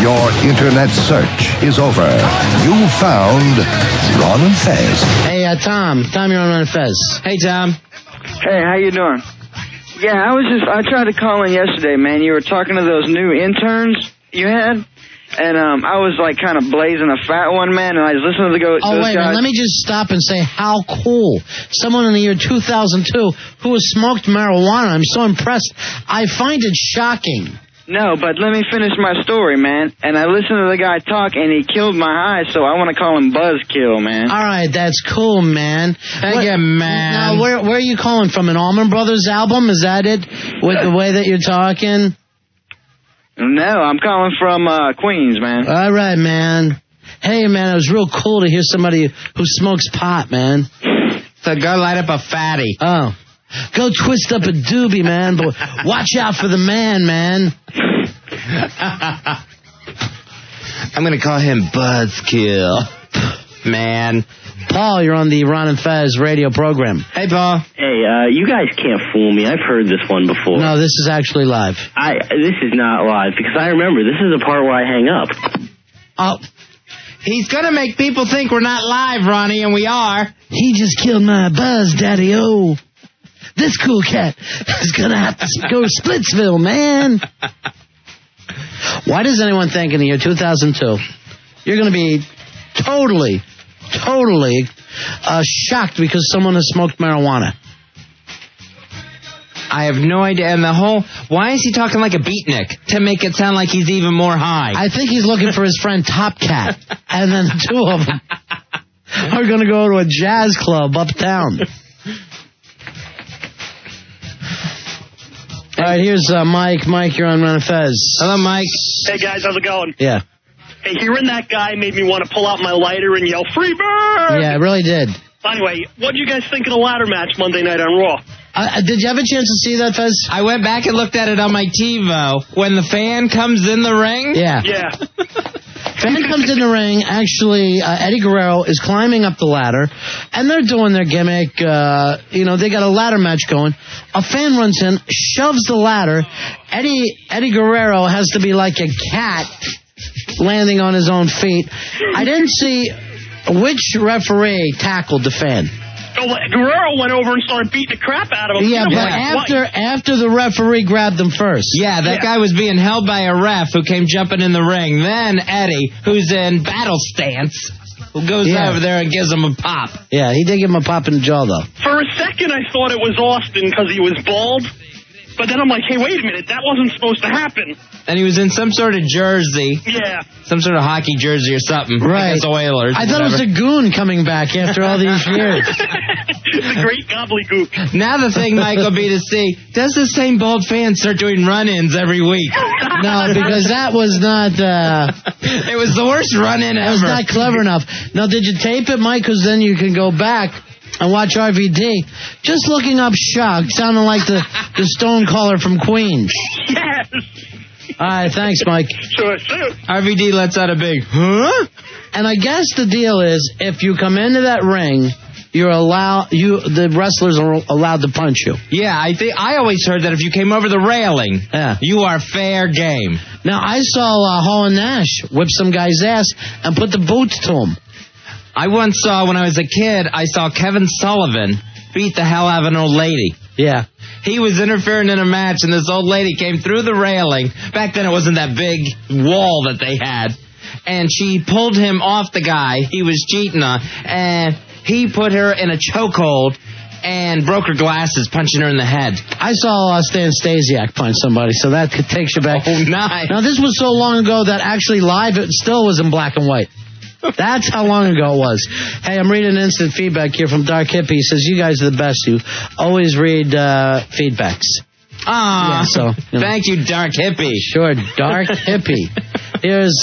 Your internet search is over. You found Ron and Fez. Hey, Tom. Tom, you're on Ron and Fez. Hey, Tom. Hey, how you doing? Yeah, I tried to call in yesterday, man. You were talking to those new interns you had, and I was like kind of blazing a fat one, man, and I was listening to wait a minute. Let me just stop and say how cool. Someone in the year 2002 who has smoked marijuana. I'm so impressed. I find it shocking. No, but let me finish my story, man. And I listened to the guy talk, and he killed my high, so I want to call him Buzzkill, man. All right, that's cool, man. Thank you, man. Now, where are you calling from? An Allman Brothers album? Is that it? With the way that you're talking? No, I'm calling from Queens, man. All right, man. Hey, man, it was real cool to hear somebody who smokes pot, man. So go light up a fatty. Oh. Go twist up a doobie, man, but watch out for the man. I'm going to call him Buzzkill. Man. Paul, you're on the Ron and Fez radio program. Hey, Paul. Hey, you guys can't fool me. I've heard this one before. No, this is actually live. This is not live, because I remember this is the part where I hang up. Oh. He's going to make people think we're not live, Ronnie, and we are. He just killed my buzz, Daddy-O. This cool cat is going to have to go to Splitsville, man. Why does anyone think in the year 2002 you're going to be totally shocked because someone has smoked marijuana? I have no idea. And why is he talking like a beatnik to make it sound like he's even more high? I think he's looking for his friend Top Cat. And then the two of them are going to go to a jazz club uptown. All right, here's Mike. Mike, you're on Ron and Fez. Hello, Mike. Hey, guys, how's it going? Yeah. Hey, hearing that guy made me want to pull out my lighter and yell, "Free bird!" Yeah, it really did. Anyway, what did you guys think of the ladder match Monday night on Raw? Did you have a chance to see that, Fez? I went back and looked at it on my TiVo. When the fan comes in the ring? Yeah. Yeah. Fan comes in the ring. Actually, Eddie Guerrero is climbing up the ladder, and they're doing their gimmick. They got a ladder match going. A fan runs in, shoves the ladder. Eddie Guerrero has to be like a cat landing on his own feet. I didn't see which referee tackled the fan. Oh, Guerrero went over and started beating the crap out of him. Yeah, but after the referee grabbed him first. Yeah, that guy was being held by a ref who came jumping in the ring. Then Eddie, who's in battle stance, who goes over there and gives him a pop. Yeah, he did give him a pop in the jaw, though. For a second, I thought it was Austin because he was bald. But then I'm like, hey, wait a minute, that wasn't supposed to happen. And he was in some sort of jersey. Yeah. Some sort of hockey jersey or something. Right. Like Oilers. I thought it was a goon coming back after all these years. The great gobbledygook. Now the thing, Mike, will be to see, does the same bald fan start doing run-ins every week? No, because that was not... it was the worst run-in ever. It was not clever enough. Now, did you tape it, Mike? Because then you can go back and watch RVD. Just looking up shock, sounding like the stone caller from Queens. Yes. All right, thanks, Mike. Sure. RVD lets out a big, huh? And I guess the deal is, if you come into that ring, the wrestlers are allowed to punch you. Yeah, I always heard that if you came over the railing, you are fair game. Now, I saw Hall and Nash whip some guy's ass and put the boots to him. I once saw, when I was a kid, I saw Kevin Sullivan beat the hell out of an old lady. Yeah. He was interfering in a match, and this old lady came through the railing. Back then, it wasn't that big wall that they had. And she pulled him off the guy he was cheating on, and he put her in a chokehold and broke her glasses, punching her in the head. I saw Stan Stasiak punch somebody, so that takes you back. Oh, nice. Now, this was so long ago that actually live it still was in black and white. That's how long ago it was. Hey, I'm reading instant feedback here from Dark Hippie. He says, you guys are the best. You always read feedbacks. Ah, thank you, Dark Hippie. Sure, Dark Hippie. Here's,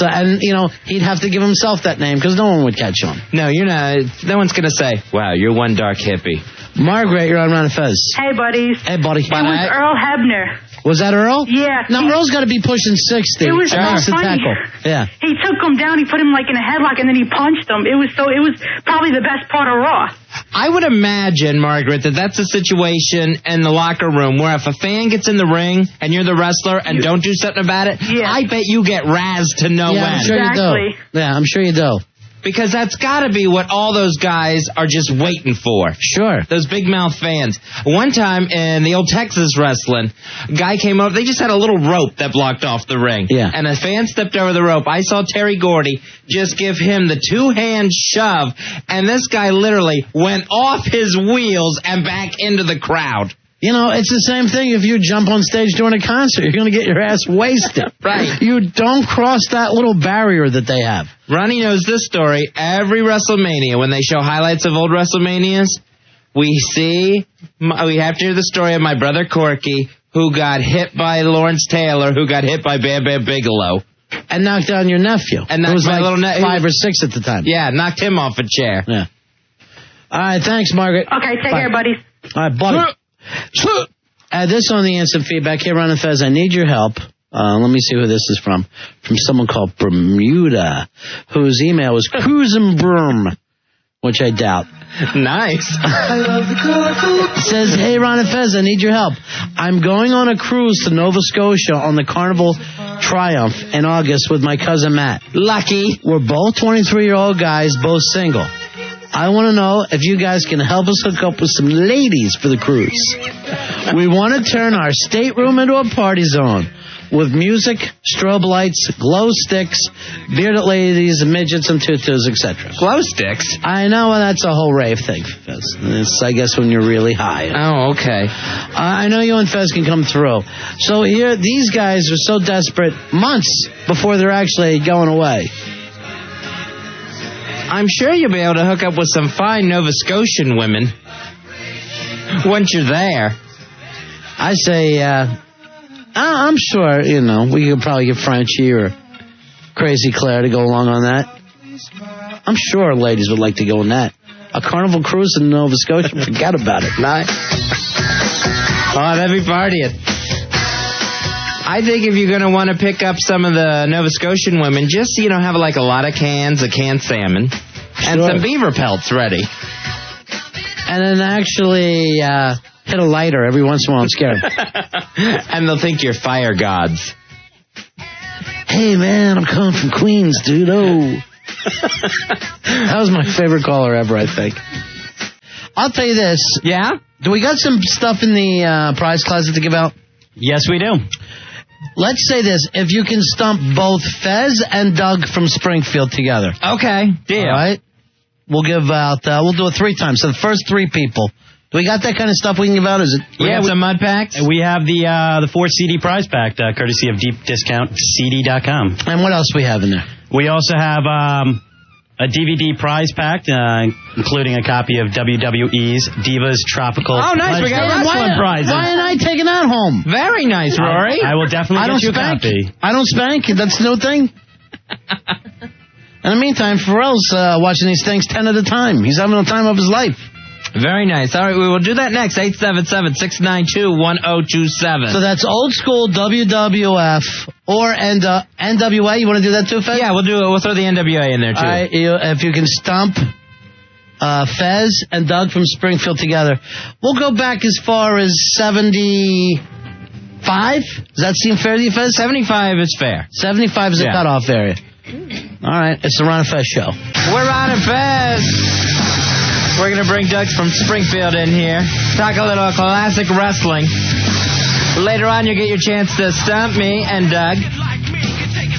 he'd have to give himself that name because no one would catch on. No, you're not. No one's going to say, wow, you're one Dark Hippie. Margaret, you're on Ron and Fez. Hey, buddies. Hey, buddy. It was Earl Hebner. Was that Earl? Yeah. Now, Earl's got to be pushing 60. It was so funny. Tackle. Yeah. He took him down, he put him like in a headlock, and then he punched him. It was probably the best part of Raw. I would imagine, Margaret, that's a situation in the locker room where if a fan gets in the ring and you're the wrestler and don't do something about it, I bet you get razzed to no end. I'm sure you do. Yeah, I'm sure you do. Because that's got to be what all those guys are just waiting for. Sure. Those big mouth fans. One time in the old Texas wrestling, a guy came over. They just had a little rope that blocked off the ring. Yeah. And a fan stepped over the rope. I saw Terry Gordy just give him the 2-hand shove, and this guy literally went off his wheels and back into the crowd. You know, it's the same thing if you jump on stage during a concert. You're going to get your ass wasted. Right. You don't cross that little barrier that they have. Ronnie knows this story. Every WrestleMania, when they show highlights of old WrestleManias, we have to hear the story of my brother Corky, who got hit by Lawrence Taylor, who got hit by Bam Bam Bigelow. And knocked down your nephew. And it was my like little 5 or 6 at the time. Yeah, knocked him off a chair. Yeah. All right, thanks, Margaret. Okay, take care, buddy. All right, buddy. This on the instant feedback. Hey, Ron and Fez, I need your help. Let me see who this is from. From someone called Bermuda, whose email was Cruisenbroom, which I doubt. Nice. It says, hey, Ron and Fez, I need your help. I'm going on a cruise to Nova Scotia on the Carnival Triumph in August with my cousin Matt. Lucky. We're both 23-year-old guys, both single. I want to know if you guys can help us hook up with some ladies for the cruise. We want to turn our stateroom into a party zone with music, strobe lights, glow sticks, bearded ladies, midgets, and tutus, etc. Glow sticks? I know, that's a whole rave thing, Fez. It's, I guess, when you're really high. Oh, okay. I know you and Fez can come through. So here, these guys are so desperate months before they're actually going away. I'm sure you'll be able to hook up with some fine Nova Scotian women once you're there. I say, I'm sure, you know, we could probably get Frenchie or Crazy Claire to go along on that. I'm sure ladies would like to go on that. A Carnival cruise in Nova Scotia, forget about it. Nice. Oh, that'd be partying. I think if you're going to want to pick up some of the Nova Scotian women, just, you know, have like a lot of cans of canned salmon and some beaver pelts ready. And then actually hit a lighter every once in a while and scare them. And they'll think you're fire gods. Hey, man, I'm coming from Queens, dude. Oh. That was my favorite caller ever, I think. I'll tell you this. Yeah? Do we got some stuff in the prize closet to give out? Yes, we do. Let's say this. If you can stump both Fez and Doug from Springfield together. Okay. Deal. All right? We'll give out, we'll do it 3 times. So the first 3 people. Do we got that kind of stuff we can give out? Is it? We have some mud packs? We have the 4 CD prize pack, courtesy of deepdiscountcd.com. And what else we have in there? We also have a DVD prize pack, including a copy of WWE's Divas Tropical. Oh, nice. We got wrestling prizes. Why am I taking that home? Very nice, Rory. I will definitely get you a copy. I don't spank. That's no thing. In the meantime, Pharrell's watching these things 10 at a time. He's having the time of his life. Very nice. All right, we will do that next. 877-692-1027. So that's old school WWF or NWA. You want to do that too, Fez? Yeah, we'll do it. We'll throw the NWA in there too. All right, if you can stump Fez and Doug from Springfield together, we'll go back as far as 75. Does that seem fair to you, Fez? 75 is fair. 75 is a cutoff area. All right, it's the Ron and Fez show. We're Ron and Fez. We're going to bring Doug from Springfield in here, talk a little classic wrestling. Later on, you'll get your chance to stump me and Doug.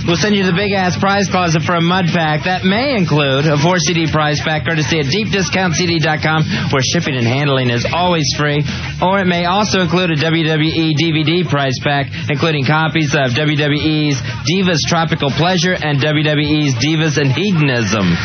We'll send you the big-ass prize closet for a mud pack. That may include a 4 CD prize pack, courtesy at deepdiscountcd.com, where shipping and handling is always free. Or it may also include a WWE DVD prize pack, including copies of WWE's Divas Tropical Pleasure and WWE's Divas and Hedonism.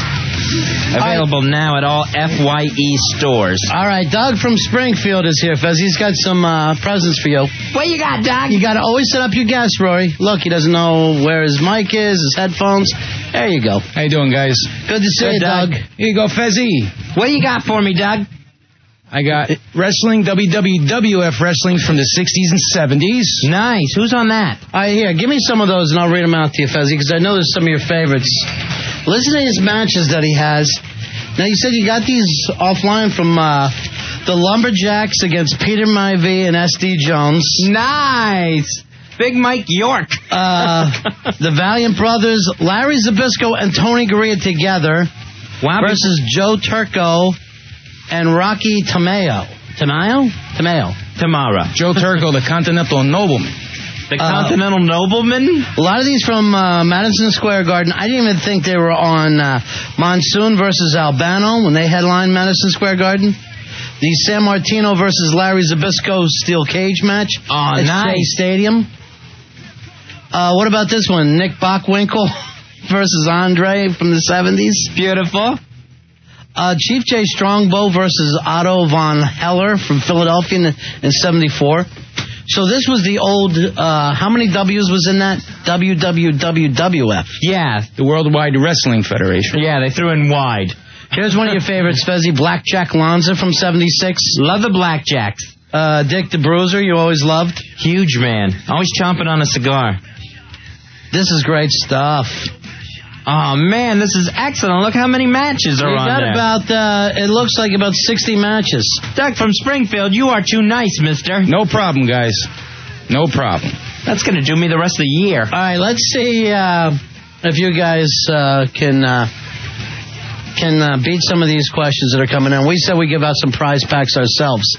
Available now at all FYE stores. All right, Doug from Springfield is here, Fez. He's got some presents for you. What you got, Doug? You got to always set up your guest, Rory. Look, he doesn't know where his mic is, his headphones. There you go. How you doing, guys? Good to see you, Doug. Here you go, Fezzy. What do you got for me, Doug? I got wrestling, WWF wrestling from the 60s and 70s. Nice. Who's on that? All right, here, give me some of those and I'll read them out to you, Fezzy, because I know there's some of your favorites. Listen to his matches that he has. Now, you said you got these offline from the Lumberjacks against Peter Maivia and S.D. Jones. Nice. Big Mike York. The Valiant Brothers, Larry Zbyszko and Tony Gurria together versus Joe Turco and Rocky Tamayo. Tamara. Joe Turco, the Continental Nobleman. The Continental Nobleman? A lot of these from Madison Square Garden. I didn't even think they were on Monsoon versus Albano when they headlined Madison Square Garden. The San Martino versus Larry Zbyszko steel cage match at Shea Stadium. What about this one? Nick Bockwinkel versus Andre from the 70s. Beautiful. Chief J Strongbow versus Otto von Heller from Philadelphia in 74. So this was the old, how many W's was in that? WWWWF. Yeah. The Worldwide Wrestling Federation. Yeah, they threw in wide. Here's one of your favorites, Fezzi. Blackjack Lanza from 76. Love the Blackjacks. Dick the Bruiser, you always loved. Huge man. Always chomping on a cigar. This is great stuff. Oh, man, this is excellent. Look how many matches are on there. We got about, it looks like about 60 matches. Doug from Springfield, you are too nice, mister. No problem, guys. No problem. That's going to do me the rest of the year. All right, let's see if you guys can beat some of these questions that are coming in. We said we give out some prize packs ourselves.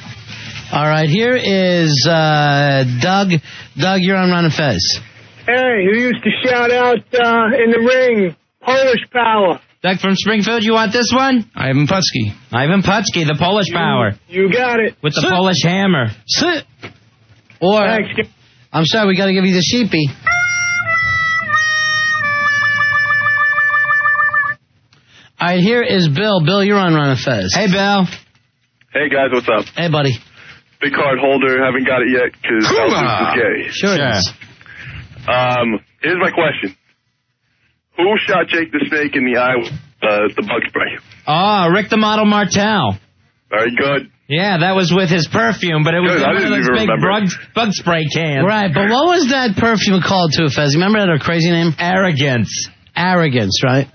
All right, here is Doug. Doug, you're on Ron and Fez. Hey, who used to shout out in the ring? Polish Power. Doug from Springfield, you want this one? Ivan Putski. Ivan Putski, the Polish Power. You got it. With the Polish hammer. Sit. Or, thanks. I'm sorry, we got to give you the sheepy. All right, here is Bill. Bill, you're on Ron and Fez. Hey, Bill. Hey, guys, what's up? Hey, buddy. Big card holder, haven't got it yet because is gay. Sure it is. Here's my question. Who shot Jake the Snake in the eye with the bug spray? Oh, Rick the Model Martel. Very good. Yeah, that was with his perfume, but it was Good, one of those big bug spray cans. Right, but what was that perfume called too, Fez? Remember that crazy name? Arrogance. Arrogance, right?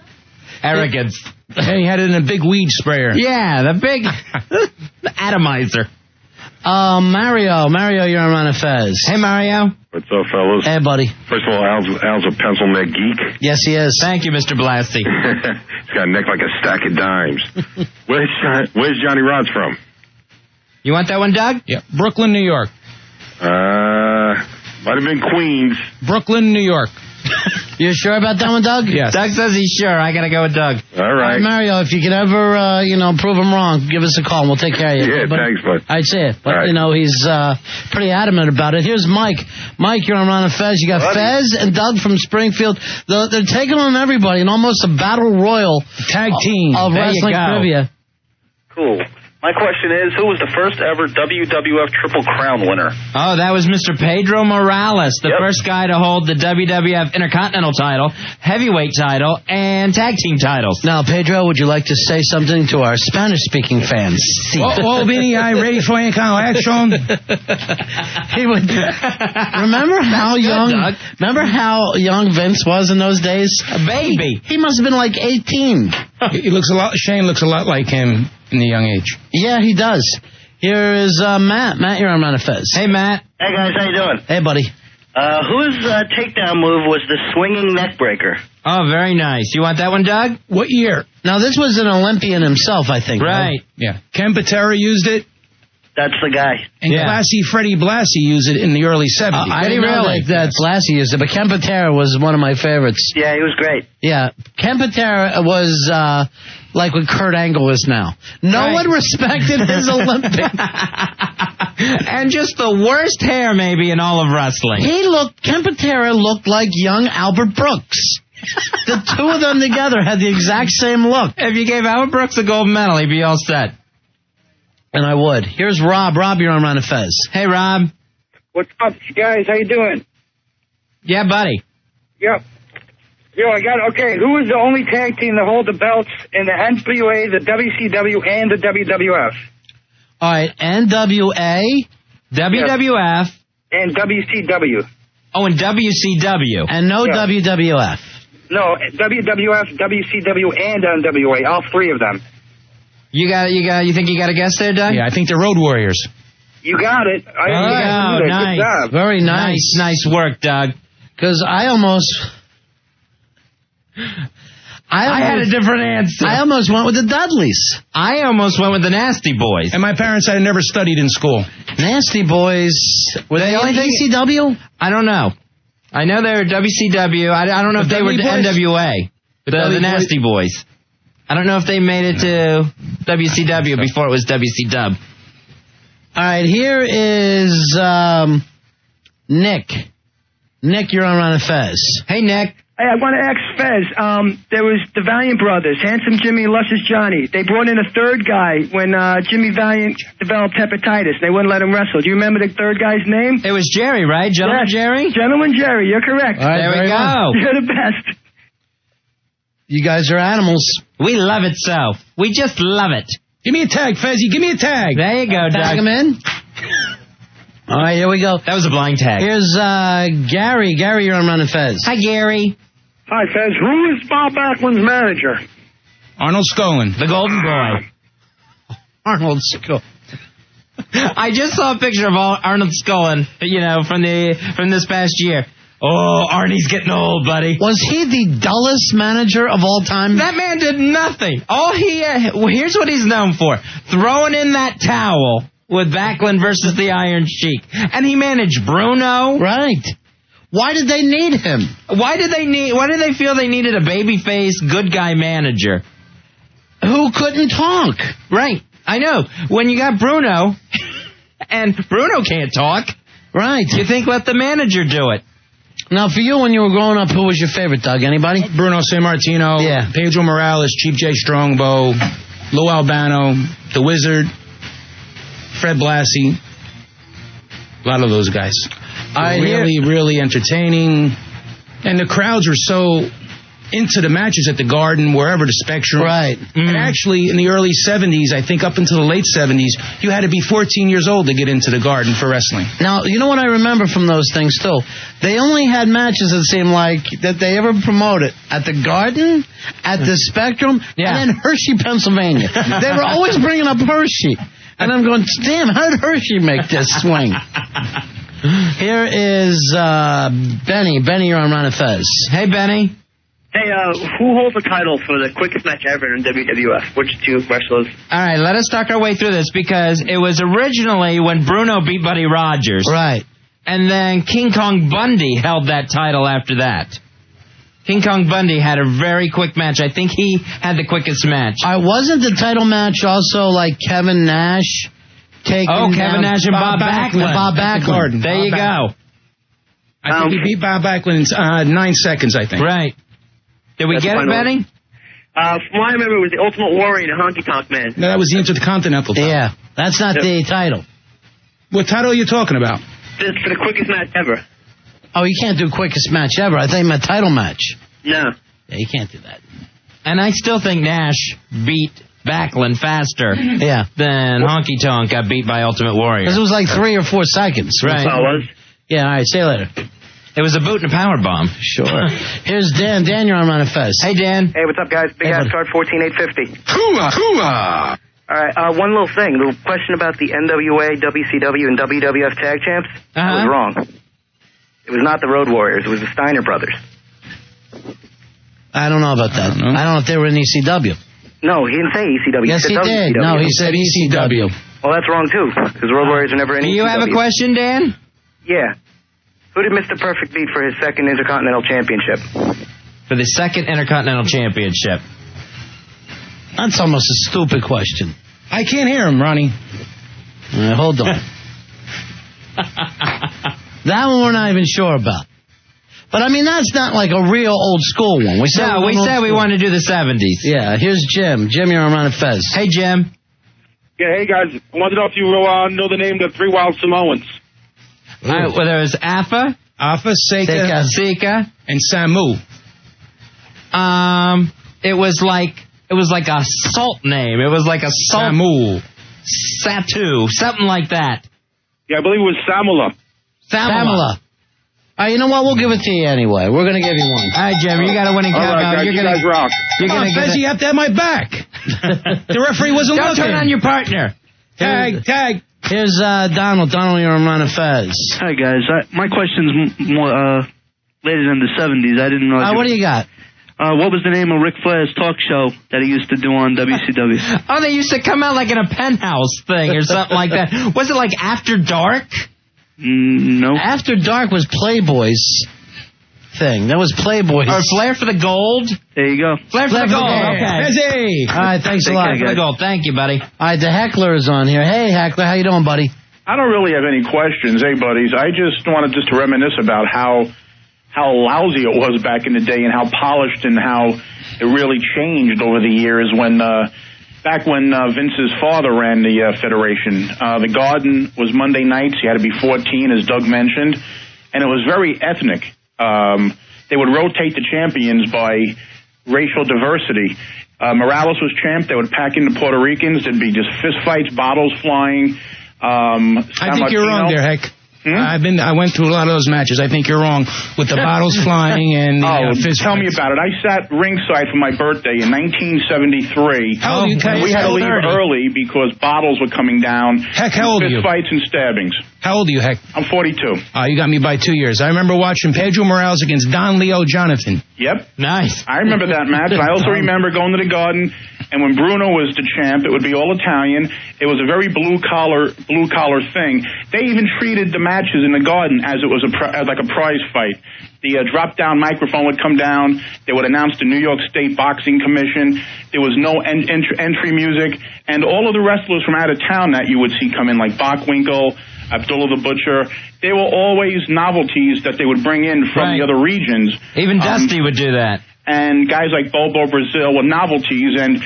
Arrogance. He had it in a big weed sprayer. Yeah, the big atomizer. Mario, you're on Ron and Fez. Hey, Mario. What's up, fellas? Hey, buddy. First of all, Al's a pencil neck geek. Yes, he is. Thank you, Mr. Blasty. He's got a neck like a stack of dimes. Where's Johnny Rods from? You want that one, Doug? Yeah. Brooklyn, New York. Might have been Queens. Brooklyn, New York. You sure about that one, Doug? Yes. Doug says he's sure. I got to go with Doug. All right. Mario, if you can ever, prove him wrong, give us a call and we'll take care of you. Yeah, thanks, bud. I'd say it. But, right. He's pretty adamant about it. Here's Mike. Mike, you're on Ron and Fez. You got Fez and Doug from Springfield. They're taking on everybody in almost a battle royal tag team of wrestling trivia. Cool. My question is, who was the first ever WWF Triple Crown winner? Oh, that was Mr. Pedro Morales, the first guy to hold the WWF Intercontinental title, Heavyweight title, and Tag Team titles. Now, Pedro, would you like to say something to our Spanish-speaking fans? Oh, Vinny, I'm ready for any kind of action. He would. Remember how young Vince was in those days? A baby. He must have been like 18. Shane looks a lot like him in the young age. Yeah, he does. Here is Matt. Matt, you're on Ron and Fez. Hey, Matt. Hey, guys, how you doing? Hey, buddy. Whose takedown move was the swinging neck breaker? Oh, very nice. You want that one, Doug? What year? Now, this was an Olympian himself, I think. Right. Yeah. Ken Patera used it. That's the guy. And Classy Freddie Blassie used it in the early 70s. I didn't know that Blassie used it, but Ken Patera was one of my favorites. Yeah, he was great. Yeah. Ken Patera was like what Kurt Angle is now. No one respected his Olympic. And just the worst hair maybe in all of wrestling. Ken Patera looked like young Albert Brooks. The two of them together had the exact same look. If you gave Albert Brooks a gold medal, he'd be all set. And I would. Here's Rob. Rob, you're on Ron and Fez. Hey, Rob. What's up, guys? How you doing? Yeah, buddy. Yep. I got it. Okay, who is the only tag team to hold the belts in the NWA, the WCW, and the WWF? All right, NWA, WWF, and WCW. Oh, and WCW. And no WWF. No, WWF, WCW, and NWA, all three of them. You think you got a guess there, Doug? Yeah, I think they're Road Warriors. You got it. Oh, nice. Good job. Very nice. Nice work, Doug. Because I had a different answer. I almost went with the Dudleys. I almost went with the Nasty Boys. And my parents had never studied in school. Nasty Boys. Were they on ECW? I don't know. I know they were WCW. I don't know if they were the NWA. The Nasty Boys. I don't know if they made it to WCW before it was WCW. All right, here is Nick. Nick, you're on Ron and Fez. Hey, Nick. Hey, I want to ask Fez. There was the Valiant brothers, Handsome Jimmy and Luscious Johnny. They brought in a third guy when Jimmy Valiant developed hepatitis. They wouldn't let him wrestle. Do you remember the third guy's name? It was Jerry, right? Gentleman Jerry? Gentleman Jerry, you're correct. All right, there we go. You're the best. You guys are animals. We love it so. We just love it. Give me a tag, Fezzy. Give me a tag. There you go, Doug. Tag him in. All right, here we go. That was a blind tag. Here's Gary. Gary, you're on Ron and Fez. Hi, Gary. Hi, Fez. Who is Bob Backlund's manager? Arnold Skolin. The Golden Boy. Arnold Skolin. I just saw a picture of Arnold Skolin, from this past year. Oh, Arnie's getting old, buddy. Was he the dullest manager of all time? That man did nothing. Here's what he's known for. Throwing in that towel with Backlund versus the Iron Sheik. And he managed Bruno. Right. Why did they need him? Why did they feel they needed a babyface, good guy manager? Who couldn't talk? Right. I know. When you got Bruno, and Bruno can't talk. Right. You think let the manager do it. Now, for you, when you were growing up, who was your favorite, Doug? Anybody? Bruno Sammartino. Yeah. Pedro Morales, Cheap J Strongbow, Lou Albano, The Wizard, Fred Blassie. A lot of those guys. Really entertaining. And the crowds were so into the matches at the Garden, wherever the Spectrum. Right. And actually, in the early 70s, I think up until the late 70s, you had to be 14 years old to get into the Garden for wrestling. Now, you know what I remember from those things, too? They only had matches, it seemed like, that they ever promoted at the Garden, at the Spectrum, and in Hershey, Pennsylvania. They were always bringing up Hershey. And I'm going, damn, how did Hershey make this swing? Here is Benny. Benny, you're on Ron and Fez. Hey, Benny. Hey, who holds the title for the quickest match ever in WWF? Which two wrestlers? All right, let us talk our way through this because it was originally when Bruno beat Buddy Rogers. Right. And then King Kong Bundy held that title after that. King Kong Bundy had a very quick match. I think he had the quickest match. Wasn't the title match also like Kevin Nash taking Kevin Nash and Bob Backlund. Bob Backlund. There you go. I think he beat Bob Backlund in 9 seconds, I think. Right. Did we get it, Benny? From what I remember, it was the Ultimate Warrior and the Honky Tonk Man. No, that was the Intercontinental title. Yeah, that's not the title. What title are you talking about? For the quickest match ever. Oh, you can't do quickest match ever. I think my title match. No. Yeah, you can't do that. And I still think Nash beat Backlund faster than Honky Tonk got beat by Ultimate Warrior. Because it was like 3 or 4 seconds. Right. Oh, it was? Yeah, all right, see you later. It was a boot and a power bomb. Sure. Here's Dan. Dan, you're on Ron and Fez. Hey, Dan. Hey, what's up, guys? Big ass card, 14850. Hooah, hooah. All right, one little thing. The question about the NWA, WCW, and WWF tag champs was wrong. It was not the Road Warriors. It was the Steiner brothers. I don't know about that. I don't know if they were in ECW. No, he didn't say ECW. Yes, he did. No, he said ECW. Well, that's wrong, too, because Road Warriors are never in ECW. Do you have a question, Dan? Yeah. Who did Mr. Perfect beat for his second Intercontinental Championship? For the second Intercontinental Championship. That's almost a stupid question. I can't hear him, Ronnie. Hold on. That one we're not even sure about. But, I mean, that's not like a real old school one. We said we want to do the 70s. Yeah, here's Jim. Jim, you're on Ron and Fez. Hey, Jim. Yeah, hey, guys. I wanted to know if you know the name of the 3 Wild Samoans. All right, well, there was Afa, Sika, and Samu. It was like a salt name. It was like a salt. Samu. Satu, something like that. Yeah, I believe it was Samula. Samula. All right, you know what? We'll give it to you anyway. We're going to give you one. All right, Jim, you got a winning countdown. All right, guys, you guys rock. Come on, Fez, you have to have my back. The referee wasn't Don't looking. turn on your partner. Tag. Here's Donald. Donald, you're on Ron and Fez. Hi, guys. My question's more later than the 70s. I didn't know. What do you got? What was the name of Ric Flair's talk show that he used to do on WCW? Oh, they used to come out like in a penthouse thing or something like that. Was it like After Dark? No. After Dark was Playboy's thing. That was Playboy's. Or Flair for the Gold? There you go. Flair for the Gold. Okay. Busy. All right, thanks a lot. Flair for the Gold. Thank you, buddy. All right, the Heckler is on here. Hey, Heckler, how you doing, buddy? I don't really have any questions, buddies. I just wanted to reminisce about how lousy it was back in the day and how polished and how it really changed over the years when back when Vince's father ran the federation. The Garden was Monday nights. You had to be 14, as Doug mentioned, and it was very ethnic. They would rotate the champions by racial diversity. Morales was champ. They would pack in the Puerto Ricans. There'd be just fist fights, bottles flying. I think you're wrong there, Heck. I went through a lot of those matches. I think you're wrong with the bottles flying and the fist tell me fights. about it. I sat ringside for my birthday in 1973. How old are you? We had to leave early because bottles were coming down. Heck, how old are you? Fist fights and stabbings. How old are you, Heck? I'm 42. You got me by 2 years. I remember watching Pedro Morales against Don Leo Jonathan. Yep. Nice. I remember that match. I also remember going to the Garden, and when Bruno was the champ, it would be all Italian. It was a very blue collar thing. They even treated the matches in the Garden as it was like a prize fight. The drop-down microphone would come down. They would announce the New York State Boxing Commission. There was no entry music. And all of the wrestlers from out of town that you would see come in, like Bockwinkel, Abdullah the Butcher, they were always novelties that they would bring in from the other regions. Even Dusty would do that. And guys like Bobo Brazil were novelties. And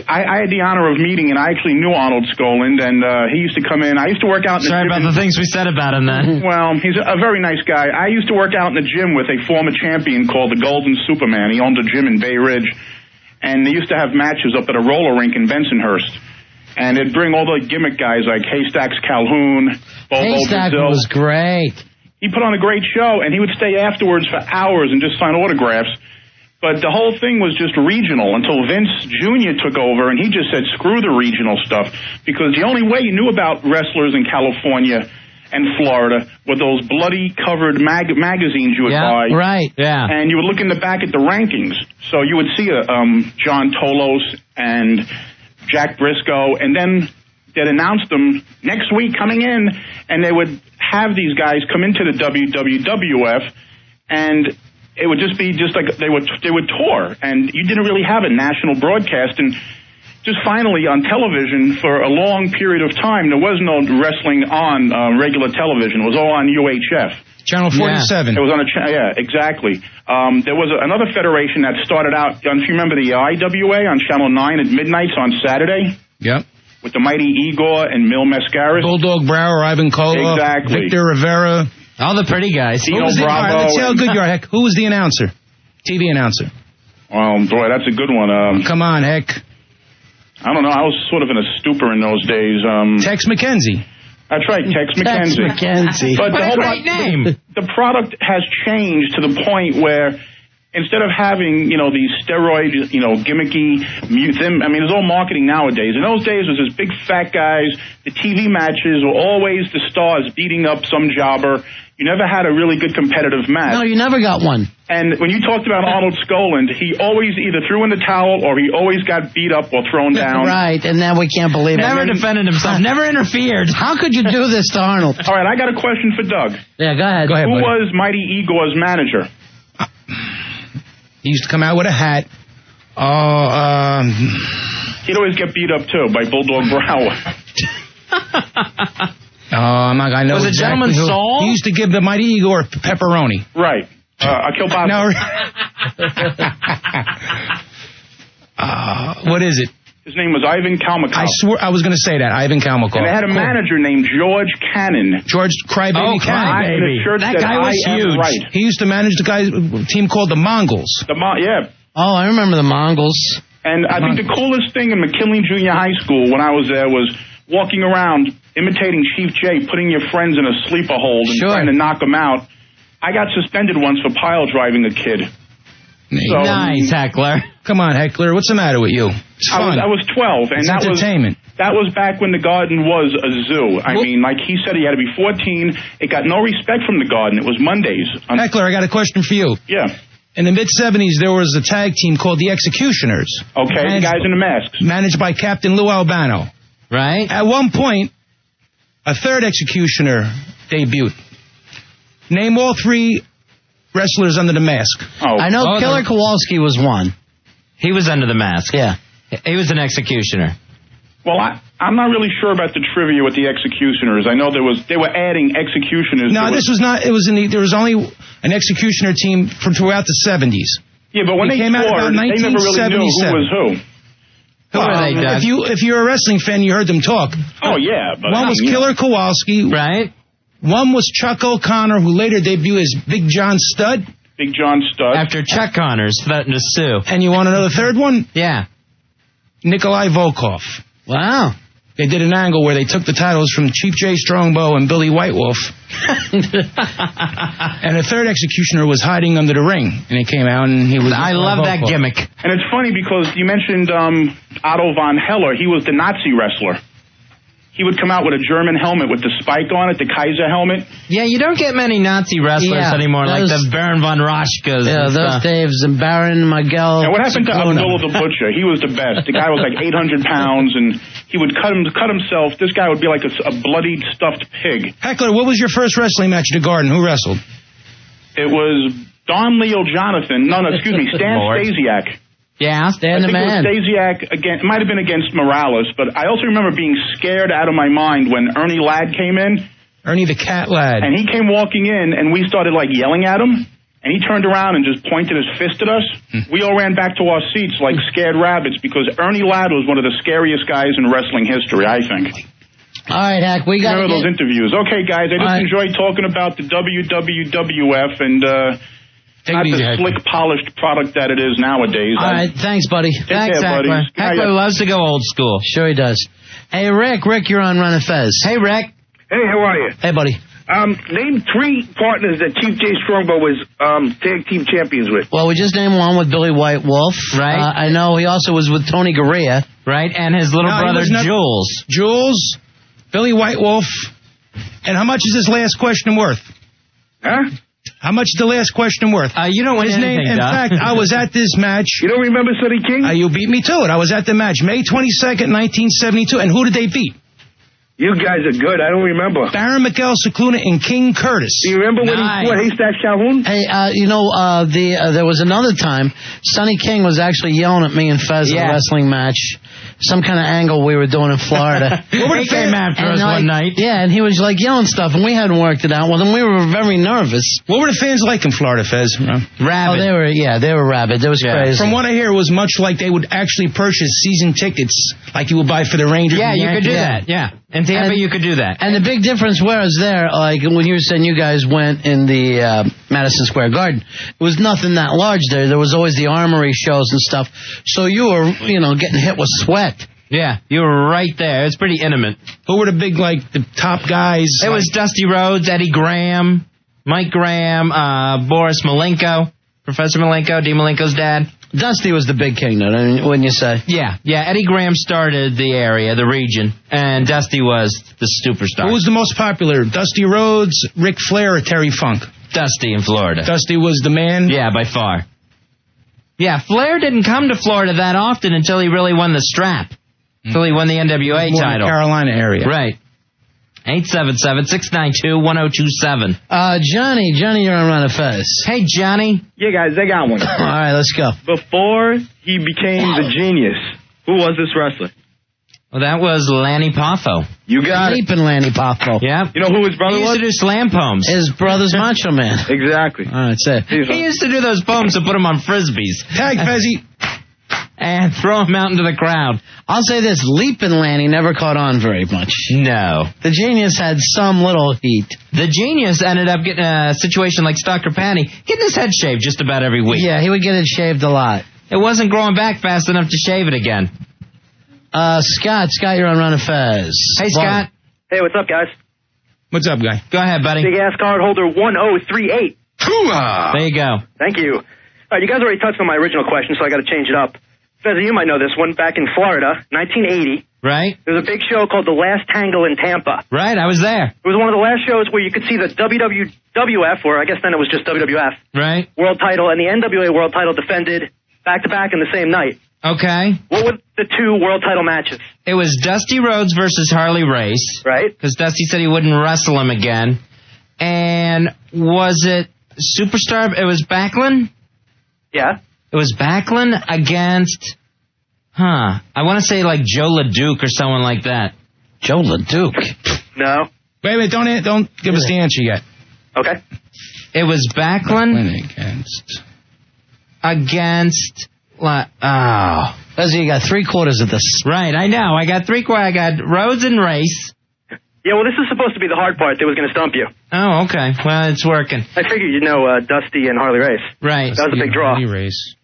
I had the honor of meeting, and I actually knew Arnold Skoland, and he used to come in. I used to work out in the Sorry gym. about the things we said about him then. Well, he's a very nice guy. I used to work out in the gym with a former champion called the Golden Superman. He owned a gym in Bay Ridge, and they used to have matches up at a roller rink in Bensonhurst. And they'd bring all the gimmick guys like Haystacks Calhoun, Bobo Haystack Brazil. was great. He put on a great show, and he would stay afterwards for hours and just sign autographs. But the whole thing was just regional until Vince Jr. took over, and he just said, screw the regional stuff, because the only way you knew about wrestlers in California and Florida were those bloody covered magazines you would buy. Right. Yeah. And you would look in the back at the rankings. So you would see John Tolos and Jack Briscoe, and then they'd announce them next week coming in, and they would have these guys come into the WWF, and it would just be just like they would tour, and you didn't really have a national broadcast. And just finally on television for a long period of time, there was no wrestling on regular television. It was all on UHF. Channel 47. It was on exactly. There was another federation that started out, if you remember the IWA on Channel 9 at midnights on Saturday? Yep. With the mighty Igor and Mil Mascaras. Bulldog Brower, Ivan Koloff, Exactly. Victor Rivera. All the pretty guys. Dino All right, Bravo. let's see how good you are, Heck. Who was the announcer? TV announcer. Boy, that's a good one. Come on, Heck. I don't know. I was sort of in a stupor in those days. Tex McKenzie. That's right, Tex McKenzie. McKenzie. But What a great name. The product has changed to the point where instead of having, these steroid, gimmicky, it's all marketing nowadays. In those days, it was those big fat guys. The TV matches were always the stars beating up some jobber. You never had a really good competitive match. No, you never got one. And when you talked about Arnold Skoland, he always either threw in the towel or he always got beat up or thrown down. Right, and now we can't believe it. Never defended himself. Never interfered. How could you do this to Arnold? All right, I got a question for Doug. Yeah, go ahead. Who was Mighty Igor's manager? He used to come out with a hat. He'd always get beat up, too, by Bulldog Brower. I'm not going to know. Was it exactly Gentleman who. Saul? He used to give the Mighty Igor pepperoni. Right. Kielbasa. No. What is it? His name was Ivan Kalmakov. I swear I was going to say that. Ivan Kalmakov. And they had a manager named George Cannon. George Crybaby Cannon. That guy was huge. Right. He used to manage the team called the Mongols. Yeah. Oh, I remember the Mongols. And I think the coolest thing in McKinley Junior High School when I was there was walking around, imitating Chief J, putting your friends in a sleeper hold and trying to knock them out. I got suspended once for pile driving a kid. Nice, Heckler. Come on, Heckler. What's the matter with you? It's fun. I was 12, and It's that entertainment. That was back when the Garden was a zoo. I mean, like he said, he had to be 14. It got no respect from the Garden. It was Mondays. Heckler, I got a question for you. Yeah. In the mid-'70s, there was a tag team called the Executioners. Okay, the guys in the masks. Managed by Captain Lou Albano. Right. At one point, a third Executioner debuted. Name all three wrestlers under the mask. I know Killer Kowalski was one. He was under the mask. Yeah. He was an executioner. Well, I'm not really sure about the trivia with the Executioners. I know they were adding Executioners. No, this was not. It was there was only an Executioner team throughout the 70s. Yeah, but when they came out about toured, they never really knew who 1977. was who. Who are they, Doug? If you're a wrestling fan, you heard them talk. Oh yeah, but One was Killer Kowalski. Right. One was Chuck O'Connor, who later debuted as Big John Studd. Big John Studd. After Chuck Connors threatened to sue. And you want to know the third one? Yeah. Nikolai Volkov. Wow. They did an angle where they took the titles from Chief J. Strongbow and Billy White Wolf. And the third Executioner was hiding under the ring. And he came out and he was... I love that gimmick. And it's funny because you mentioned Otto von Heller. He was the Nazi wrestler. He would come out with a German helmet with the spike on it, the Kaiser helmet. Yeah, you don't get many Nazi wrestlers anymore, like the Baron von Raschkas. Yeah, those Daves and Baron Miguel. And what happened to Abdullah the Butcher? He was the best. The guy was like 800 pounds, and he would cut himself. This guy would be like a bloodied, stuffed pig. Heckler, what was your first wrestling match at the Garden? Who wrestled? It was Don Leo Jonathan. No, excuse me, Stan Stasiak. Yeah, Stan the I man. think it was Stasiak again. It might have been against Morales, but I also remember being scared out of my mind when Ernie Ladd came in. Ernie the Cat Lad. And he came walking in, and we started like yelling at him. And he turned around and just pointed his fist at us. We all ran back to our seats like scared rabbits because Ernie Ladd was one of the scariest guys in wrestling history, I think. All right, Hack, we got Remember those interviews. Okay, guys, I just enjoyed talking about the WWF and not the slick, polished product that it is nowadays. All right, thanks, buddy. Thanks, Heckler. Heckler loves to go old school. Sure he does. Hey, Rick, you're on Run and Fez. Hey, Rick. Hey, how are you? Hey, buddy. Name three partners that Chief J. Strongbow was tag team champions with. Well, we just named one with Billy White Wolf. Right. I know he also was with Tony Garea. Right, and his little brother, Jules. Jules, Billy White Wolf. And how much is this last question worth? Huh? How much is the last question worth? You don't win His anything, name. In Doc. fact, I was at this match. You don't remember Sonny King? You beat me to it. I was at the match, May 22nd, 1972. And who did they beat? You guys are good. I don't remember. Baron Miguel Cicluna and King Curtis. Do you remember when he fought Haystack Calhoun? Hey, there was another time Sonny King was actually yelling at me and Fez in a wrestling match. Some kind of angle we were doing in Florida. He came after us one night. Yeah, and he was like yelling stuff, and we hadn't worked it out with him. We were very nervous. What were the fans like in Florida, Fez? Rabid. Oh, they were rabid. It was crazy. From what I hear, it was much like they would actually purchase season tickets like you would buy for the Rangers. Yeah, and you could do Yankees. that. Yeah. In Tampa, you could do that. And the big difference was there, like when you were saying you guys went in the Madison Square Garden, it was nothing that large there. There was always the Armory shows and stuff. So you were, getting hit with sweat. Yeah, you were right there. It's pretty intimate. Who were the big, the top guys? It was Dusty Rhodes, Eddie Graham, Mike Graham, Boris Malenko, Professor Malenko, Dean Malenko's dad. Dusty was the big king, though, wouldn't you say? Yeah. Eddie Graham started the area, the region, and Dusty was the superstar. Who was the most popular? Dusty Rhodes, Ric Flair, or Terry Funk? Dusty in Florida. Dusty was the man? Yeah, by far. Yeah, Flair didn't come to Florida that often until he really won the strap. Until he won the NWA More title. in the Carolina area. Right. 877-692-1027. Johnny, you're on Run of Fez. Hey, Johnny. Yeah, guys, I got one. All right, let's go. Before he became the genius, who was this wrestler? Well, that was Lanny Poffo. You got it. Leaping Lanny Poffo. Yeah. You know who his brother He used was? to do slam poems. His brother's Macho Man. Exactly. All right, say. He used to do those poems and put them on frisbees. Tag, Fezzy. And throw them out into the crowd. I'll say this, Leaping Lanny never caught on very much. No. The Genius had some little heat. The Genius ended up getting a situation like Stalker Patty, getting his head shaved just about every week. Yeah, he would get it shaved a lot. It wasn't growing back fast enough to shave it again. Scott, you're on Run of Fez. Hey, Scott. Hey, what's up, guys? What's up, guy? Go ahead, buddy. Big ass card holder 1038. There you go. Thank you. All right, you guys already touched on my original question, so I got to change it up. Fezzi, you might know this one. Back in Florida, 1980. Right. There was a big show called The Last Tangle in Tampa. Right, I was there. It was one of the last shows where you could see the WWF, or I guess then it was just WWF, Right. world title, and the NWA world title defended back-to-back in the same night. Okay. What were the two world title matches? It was Dusty Rhodes versus Harley Race. Right. Because Dusty said he wouldn't wrestle him again. And was it Superstar? It was Backlund? Yeah. It was Backlund against, I want to say like Joe LaDuke or someone like that. Joe LaDuke? No. Wait a minute, don't give us the answer yet. Okay. It was Backlund against Leslie, you got 3/4 of this. Right, I know. I got 3/4. I got Rhodes and Race. Yeah, well, this is supposed to be the hard part that was going to stump you. Oh, okay. Well, it's working. I figured you'd know Dusty and Harley Race. Right. That was a big draw. Harley Race.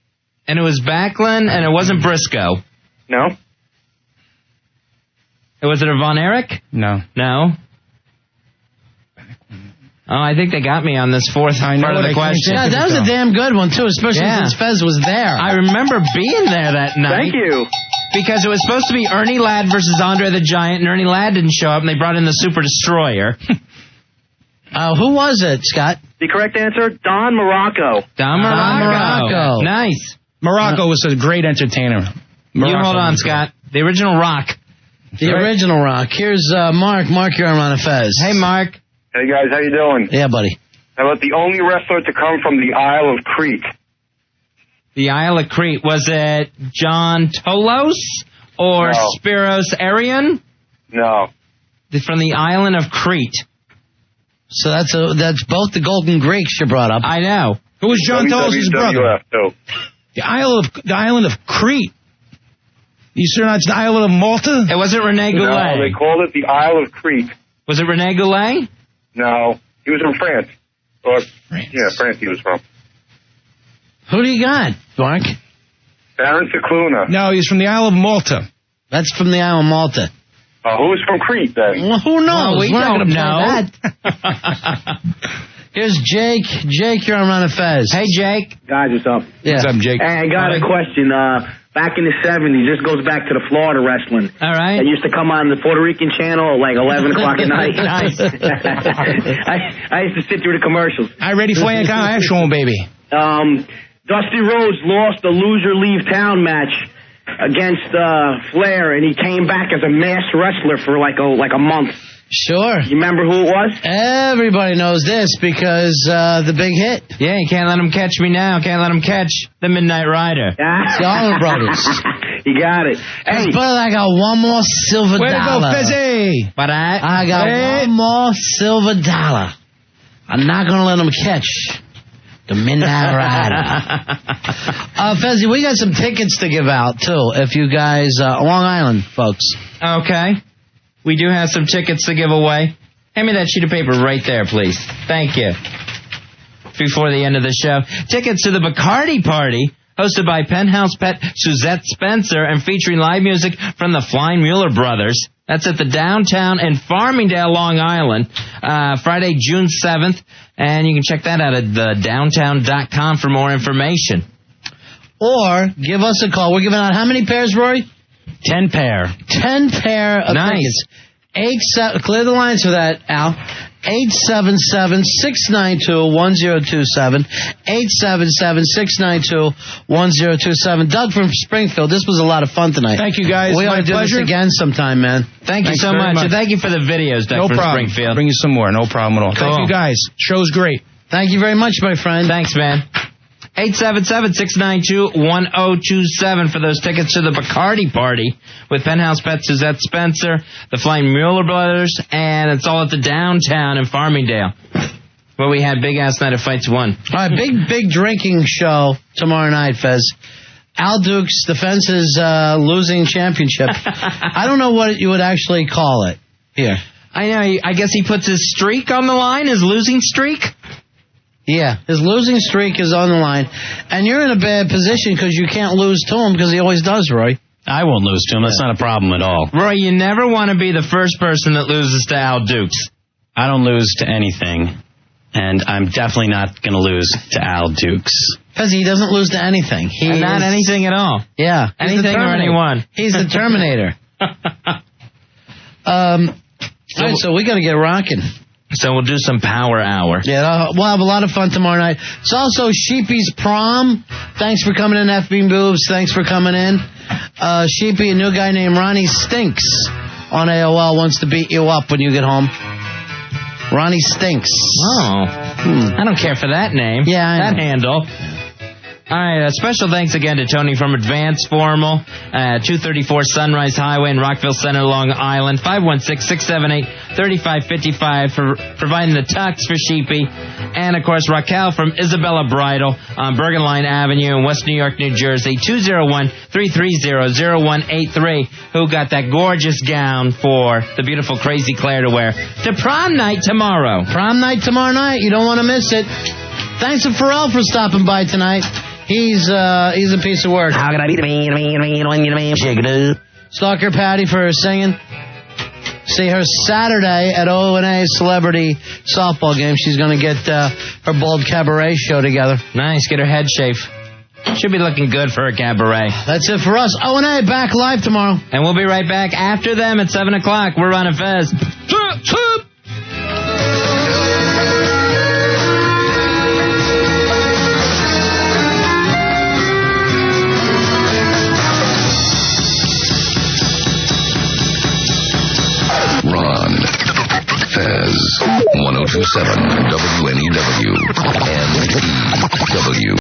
And it was Backlund, and it wasn't Briscoe. No. Was it a Von Erich? No. No. Oh, I think they got me on this fourth part of the question. Yeah, that was a damn good one, too, especially since Fez was there. I remember being there that night. Thank you. Because it was supposed to be Ernie Ladd versus Andre the Giant, and Ernie Ladd didn't show up, and they brought in the Super Destroyer. Who was it, Scott? The correct answer, Don Morocco. Don Morocco. Nice. Morocco was a great entertainer. You hold on, Scott. The original Rock. The original Rock. Here's Mark. Mark, you're on Fez. Hey, Mark. Hey, guys, how you doing? Yeah, buddy. How about the only wrestler to come from the Isle of Crete? The Isle of Crete. Was it John Tolos or No. Spiros Arion? No. From the island of Crete. So that's both the Golden Greeks you brought up. I know. Who was John Tolos' brother? WWF, too. The island of Crete. You sure that's the island of Malta? It wasn't Rene Goulet. No, they called it the Isle of Crete. Was it Rene Goulet? No, he was from France. Or, yeah, France he was from. Who do you got, Mark? Baron Cicluna. No, he's from the Isle of Malta. That's from the Isle of Malta. Who's from Crete, then? Well, who knows? Well, we We're not don't gonna know. play that. Here's Jake. Jake, you're on Fez. Hey, Jake. Guys, what's up? Yeah. What's up, Jake? Hey, I got a question. Back in the 70s, this goes back to the Florida wrestling. All right. It used to come on the Puerto Rican channel at like 11 o'clock at night. Nice. I used to sit through the commercials. I ready for your action, baby. Dusty Rhodes lost the loser leave town match against Flair, and he came back as a masked wrestler for like a month. Sure. You remember who it was? Everybody knows this because the big hit. Yeah, you can't let him catch me now. Can't let him catch the Midnight Rider. The Allman Brothers. You got it. Hey. But I got one more silver Way dollar. to go, Fezzy! But I got one more silver dollar. I'm not going to let him catch the Midnight Rider. Fezzy, we got some tickets to give out, too, if you guys, Long Island folks. Okay. We do have some tickets to give away. Hand me that sheet of paper right there, please. Thank you. Before the end of the show. Tickets to the Bacardi Party, hosted by Penthouse Pet Suzette Spencer and featuring live music from the Flying Mueller Brothers. That's at the downtown in Farmingdale, Long Island, Friday, June 7th. And you can check that out at thedowntown.com for more information. Or give us a call. We're giving out how many pairs, Rory? 10 pair. 10 pair of tickets. Clear the lines for that, Al. 877-692-1027. 877-692-1027. Doug from Springfield, this was a lot of fun tonight. Thank you, guys. We ought to do this again sometime, man. Thank you so much. And thank you for the videos, Doug, from Springfield. Bring you some more. No problem at all. Cool. Thank you, guys. Show's great. Thank you very much, my friend. Thanks, man. 877-692-1027 for those tickets to the Bacardi Party with Penthouse Pet Suzette Spencer, the Flying Mueller Brothers, and it's all at the downtown in Farmingdale, where we had Big Ass Night of Fights 1. All right, big drinking show tomorrow night, Fez. Al Dukes defends his losing championship. I don't know what you would actually call it here. I know. I guess he puts his streak on the line, his losing streak. Yeah, his losing streak is on the line. And you're in a bad position because you can't lose to him because he always does, Roy. I won't lose to him. That's not a problem at all. Roy, you never want to be the first person that loses to Al Dukes. I don't lose to anything. And I'm definitely not going to lose to Al Dukes. Because he doesn't lose to anything. Not anything at all. Yeah. Anything or anyone. He's the Terminator. All right, so we got to get rocking. So we'll do some Power Hour. Yeah, we'll have a lot of fun tomorrow night. It's also Sheepy's prom. Thanks for coming in, F-Beam Boobs. Thanks for coming in. Sheepy, a new guy named Ronnie Stinks on AOL wants to beat you up when you get home. Ronnie Stinks. Oh. I don't care for that name. Yeah, I that know. handle. All right, special thanks again to Tony from Advanced Formal, 234 Sunrise Highway in Rockville Center, Long Island, 516-678-3555 for providing the tux for Sheepy. And, of course, Raquel from Isabella Bridal on Bergen Line Avenue in West New York, New Jersey, 201-330-0183, who got that gorgeous gown for the beautiful Crazy Claire to wear to prom night tomorrow. Prom night tomorrow night. You don't want to miss it. Thanks to Pharrell for stopping by tonight. He's a piece of work. How can I beat me? Shake it up. Stalker Patty for singing. See her Saturday at O&A Celebrity Softball Game. She's going to get her Bold Cabaret show together. Nice. Get her head shaved. Should be looking good for a cabaret. That's it for us. O&A back live tomorrow. And we'll be right back after them at 7 o'clock. We're on a Fez. Ron, Fez, 1027 WNEW, and EW.